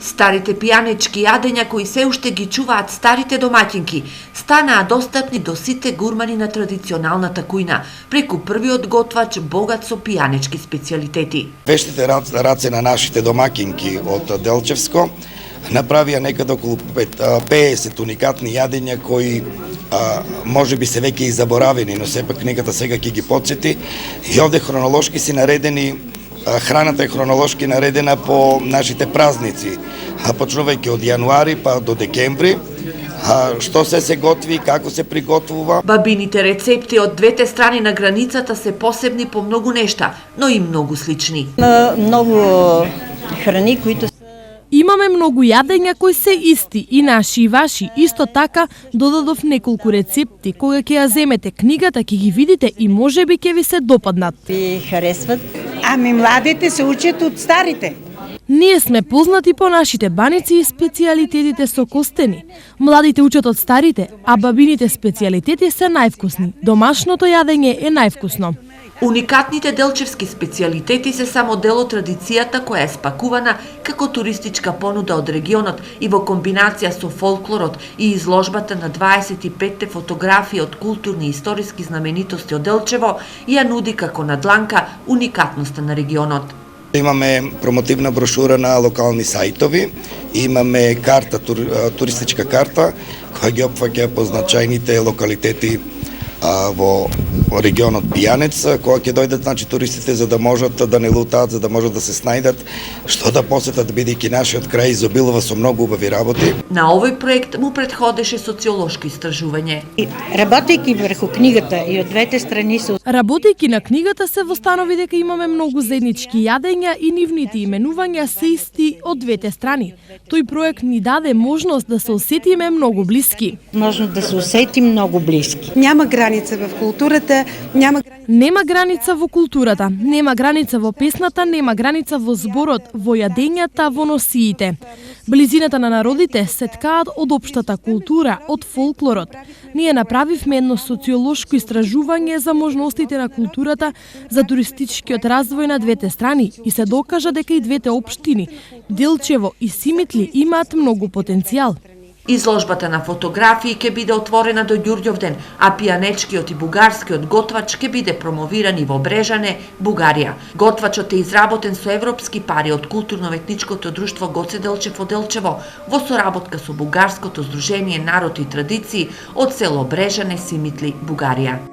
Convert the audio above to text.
Старите пијанечки јадења кои се уште ги чуваат старите домаќинки станаа достапни до сите гурмани на традиционалната кујна преку првиот готвач богат со пијанечки специјалитети. Вештите раце на нашите домаќинки од Делчевско направија некаде околу 50 уникатни јадења кои може би се веќе и заборавени, но сепак неката сега ќе ги потсети. И овде хронолошки си наредени, храната е хронолошки наредена по нашите празници, почнувајќи од јануари па до декември, што се готви, како се приготвува. Бабините рецепти од двете страни на границата се посебни по многу нешта, но и многу слични. Многу храни които Имаме многу јадења кои се исти, и наши и ваши. Исто така, додадов неколку рецепти. Кога ќе ја земете книгата, ќе ги видите и можеби ќе ви се допаднат. ви харесват. Ами младите се учат од старите. Ние сме познати по нашите баници и специјалитетите со костени. Младите учат од старите, а бабините специјалитети се највкусни. Домашното јадење е највкусно. Уникатните делчевски специјалитети се само дел од традицијата која е спакувана како туристичка понуда од регионот и во комбинација со фолклорот и изложбата на 25 фотографии од културни и историски знаменитости од Делчево ја нуди како надланка уникатноста на регионот. Имаме промотивна брошура на локални сајтови, имаме карта, туристичка карта, која ги опфаќа позначајните локалитети во регионот Пијанец, кога ќе дојдат туристите за да можат да не лутаат, за да можат да се снајдат, што да посетат, бидејќи нашиот крај изобилува со многу убави работи. На овој проект му предходеше социолошко истражување. Работејќи врху книгата и од двете страни се Работејќи на книгата се востанови дека имаме многу заеднички јадења и нивните именувања се исти од двете страни. Тој проект ни даде можност да се осетиме многу блиски. можно да се усети многу блиски. Няма граница в културата, Нема граница во културата, нема граница во песната, нема граница во зборот, во јадењата, во носиите. Близината на народите се ткаат од општата култура, од фолклорот. Ние направивме едно социолошко истражување за можностите на културата, за туристичкиот развој на двете страни и се докажа дека и двете општини, Делчево и Симитли, имаат многу потенцијал. Изложбата на фотографии ќе биде отворена до Ѓурѓовден, а пијанечкиот и бугарскиот готвач ќе биде промовирани во Брежане, Бугарија. Готвачот е изработен со европски пари од културно-етничкото друштво Гоце Делчев од Делчево во соработка со Бугарското здружение Народ и традиции од село Брежане, Симитли, Бугарија.